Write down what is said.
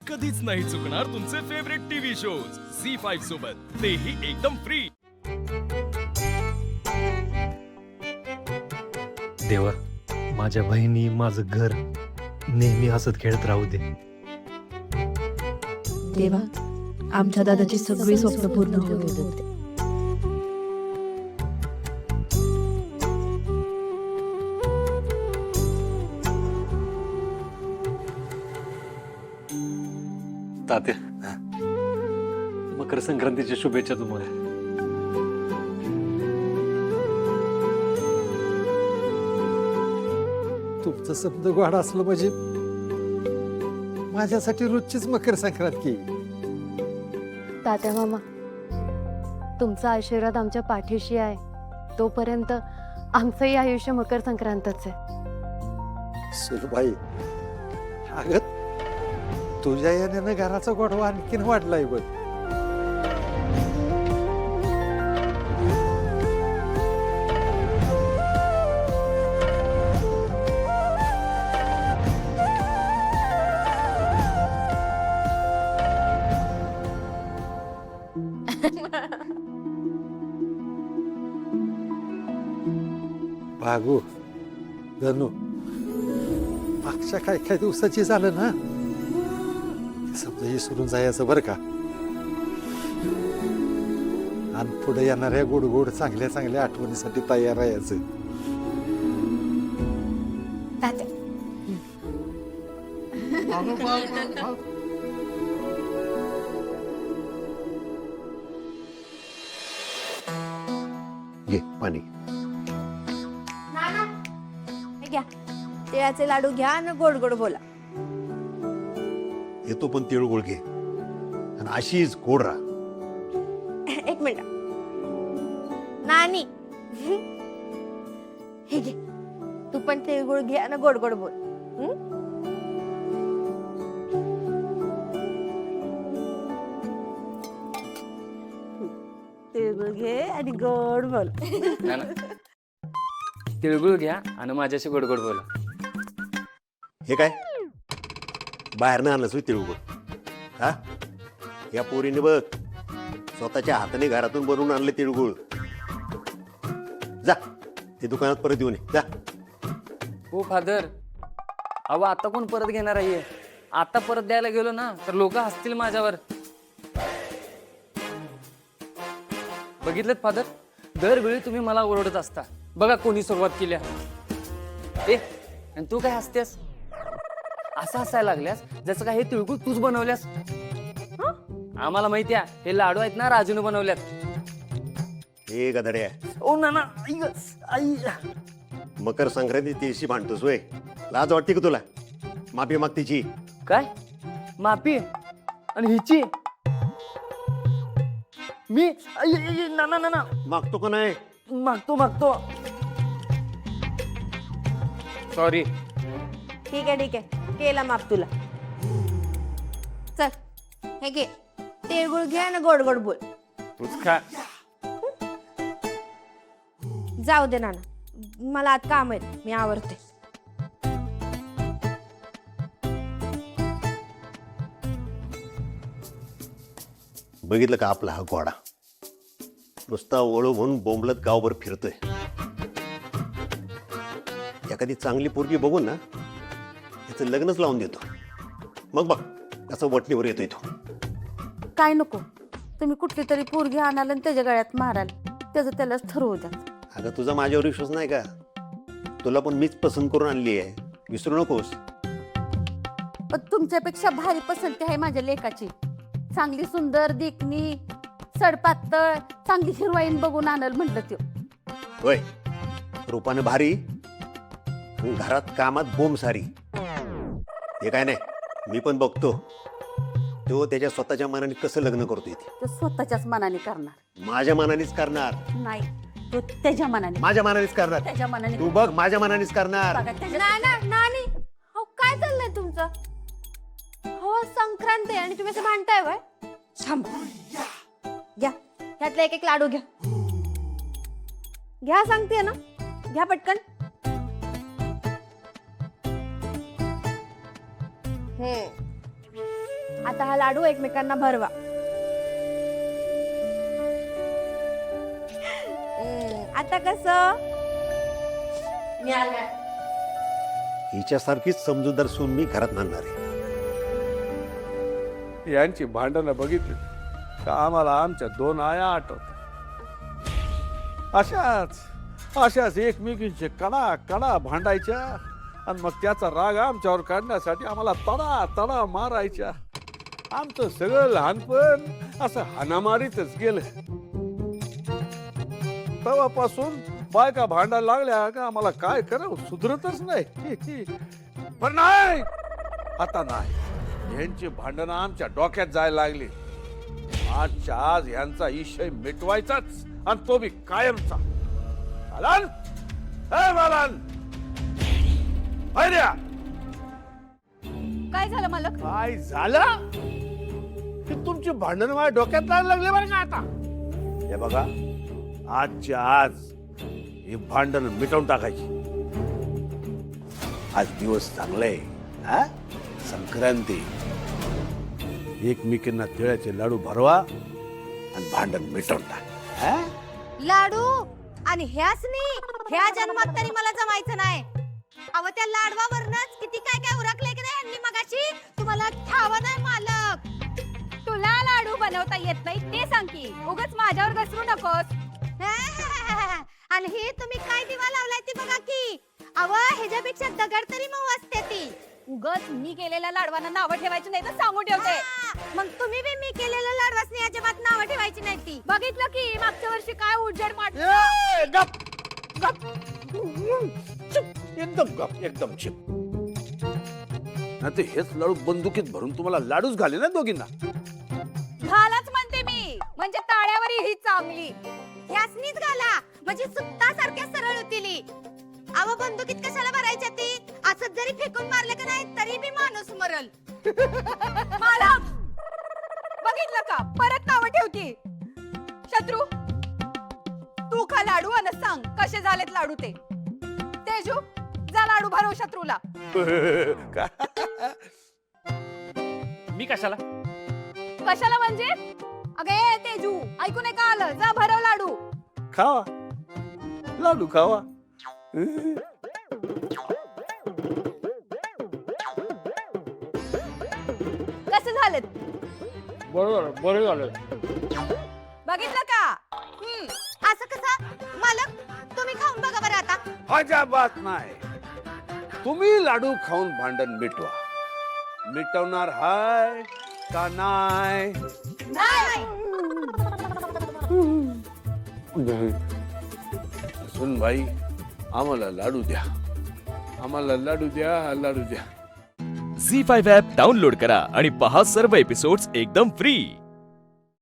कधीच नाही चुकणार तुमचे फेवरेट टीव्ही शोज झी5 सोबत, तेही एकदम फ्री। देवा, माझ्या बहिणी, माझं घर नेहमी हसत खेळत राहू दे। देवा, आमच्या दादाची सगळी स्वप्न पूर्ण होऊ दे। तात्या, मकर संक्रांतीच्या शुभेच्छा तुम्हाला। तुमचं शब्द गोड असलं म्हणजे माझ्यासाठी रोजचीच मकर संक्रांत की। तात्या मामा, तुमचा आशीर्वाद आमच्या पाठीशी आहे, तोपर्यंत आमचंही आयुष्य मकर संक्रांतच आहे। सुलभाई, अगं तुझ्या याने घराचा गोडवा आणखीन वाढलाय बघ। भागू, धनु, मागच्या काय दिवसाची झालं ना, समजा विसरून जायचं बरं का। आणि पुढे येणाऱ्या गोड गोड चांगल्या चांगल्या आठवणीसाठी तयार राहायचं। घे पाणी। हे घ्या, तिळाचे लाडू घ्या आणि गोड गोड बोला। येतो पण तिळगुळ घे आणि अशीच गोड राहा। एक मिनिट, नानी हे घे, तू पण तिळगुळ घे आणि गोड गोड बोल। तिळगुळ घे आणि गोड बोल। तिळगुळ घ्या आणि माझ्याशी गोड गोड बोला। हे काय बाहेर न आणलंच तिळगुळ? हा, या पोरीने बघ स्वतःच्या हाताने घरातून बनवून आणले तिळगुळ। जा ते दुकानात परत येऊन ये, जा। हो फादर, अहो आता कोण परत घेणार आहे? आता परत द्यायला गेलो ना तर लोक हसतील माझ्यावर। बघितलं फादर, दरवेळी तुम्ही मला ओरडत असता, बघा कोणी सुरुवात केली। ए, आणि तू काय हसतेस? असं हसायला लागल्यास जसं काय हे तिळगुळ तूच बनवल्यास। आम्हाला माहिती आहे हे लाडू आहेत ना राजूने बनवल्यात। हे गधड्या, ओ नाना, आई मकर संक्रांती तिळशी भांडतोस वय? लाज वाटते का तुला? माफी माग तिची। काय माफी? आणि हिची? मी नाना नाना मागतो का नाही? मागतो सॉरी। ठीक आहे केला माफ तुला। चल हे घे, तिळगुळ घे आणि गोड गोड बोल। तूच खा। जाऊ दे नाना, मला आज काम आहे, मी आवरते। बघितलं का आपला हा घोडा नुसता वळू म्हणून बोंबलत गावभर फिरतोय। एखादी चांगली पोरगी बघून ना याचं लग्नच लावून देतो, मग बघ कसं वटणीवर येतोय तो। काय नको, तुम्ही कुठली तरी पोरगी आणाल आणि त्याच्या गळ्यात माराल, त्याचं त्यालाच ठरवू द्या। अगं तुझा माझ्यावर विश्वास नाही का? तुला पण मीच पसंत करून आणली आहे, विसरू नकोस। पण तुमच्यापेक्षा भारी पसंती आहे माझ्या लेकाची, चांगली सुंदर देखणी, सडपातळ, चांगली हिरवाईन बघून आणल म्हटलं त्यो। होय, रूपाने भारी, घरात कामात बोंब सारी। हे काय नाही, मी पण बघतो तो त्याच्या स्वतःच्या मनाने कसं लग्न करतोय ते। तो स्वतःच्याच मनाने करणार माझ्या मनानेच करणार नाही, तो त्याच्या मनाने, माझ्या मनानेच करणार। त्याच्या मनाने तू बघ, माझ्या मनानेच करणार। बघा, त्याच्या- नाना नानी, हो काय चाललंय तुमचं? हो संक्रांत आहे आणि तुम्ही असं भांडताय वय? थांब, घ्या ह्यातला एक एक लाडू घ्या। घ्या सांगते ना, घ्या पटकन। आता हा लाडू एकमेकांना भरवा. आता कसं हिच्यासारखीच समजूतदार सून मी घरात आणणार आहे. यांची भांडणं बघितली का आम्हाला आमच्या 2 आया आठवत. अशाच एकमेकींचे कडा भांडायच्या आणि मग त्याचा राग आमच्यावर काढण्यासाठी आम्हाला तडा मारायच्या. आमचं सगळं लहानपण असं हाणामारीतच गेलं. तेव्हापासून बायका भांडायला लागल्या का आम्हाला काय करावं सुधरतच नाही. पण नाही, आता नाही. यांची भांडणं आमच्या डोक्यात जायला लागली. आजच्या आज यांचा विषय मिटवायचाच आणि तो बी कायमचा. बालन, ए बालन, हैर्या, काय झालं मालक? काय झालं की तुमची भांडणं माझ्या डोक्यात जायला लागले बरं का आता. हे बघा, आजच्या आज ही भांडणं मिटवून टाकायची. आज दिवस चांगला आहे, हा? संक्रांती. एकमेकींना तिळाचे लाडू भरवा आणि भांडण मिटवून टाक. हा? लाडू आणि ह्या जन्मात तरी मला जमायचं नाही. अव त्या लाडवावरनच किती काय काय उरकले की नाही यांनी मगाशी. तुम्हाला ठावा नाही मालक. तुला लाडू बनवता येत नाही ते सांग की, उगाच माझ्यावर घसरू नकोस. आणि हे तुम्ही काय दिवा लावलाय ती बघा की. अव ह्याच्यापेक्षा दगड तरी मऊ असते ती. उगाच मी केलेल्या लाडवांना नावं ठेवायची नाही तर सांगून ठेवते. मग तुम्ही बी मी केलेल्या लाडवासनी अजिबात नावं ठेवायची नाही ती. बघितलं की मागच्या वर्षी काय उजेड मारलं. ए, गप गप, चुप, एकदम गप, एकदम चुप. नाही तर हेच लाडू बंदुकीत भरून तुम्हाला लाडूच घाले ना दोघींना. घालाच म्हणते मी, म्हणजे ताळ्यावर ही चांगली. यासनीच घाला म्हणजे सुत्ता सारख्या सरळ होतील. अव बंदुकीत कशाला भरायच्या ती. असं जरी फेकून मारलं का नाही तरी बी माणूस मरल. मालक, बघितलं का परत नावं ठेवती. शत्रू, तू खा लाडू आणि सांग कसे झालेत लाडू ते. तेजू, जा लाडू भरव शत्रूला. मी कशाला? कशाला म्हणजे? अगे तेजू, ऐकू नाही का आलं? जा भरव लाडू. खावा लाडू खावा. कसे झालेत? बरं झालं. बघितलं का? असं कसं मालक तुम्ही खाऊन बघा बरं आता. अजिबात नाही. तुम्ही लाडू खाऊन भांडण मिटवा. मिटवणार हाय का नाही? सुन भाई, आम्हाला लाडू द्या. आम्हाला लाडू द्या. झी 5 ॲप डाउनलोड करा आणि पहा सर्व एपिसोड्स एकदम फ्री.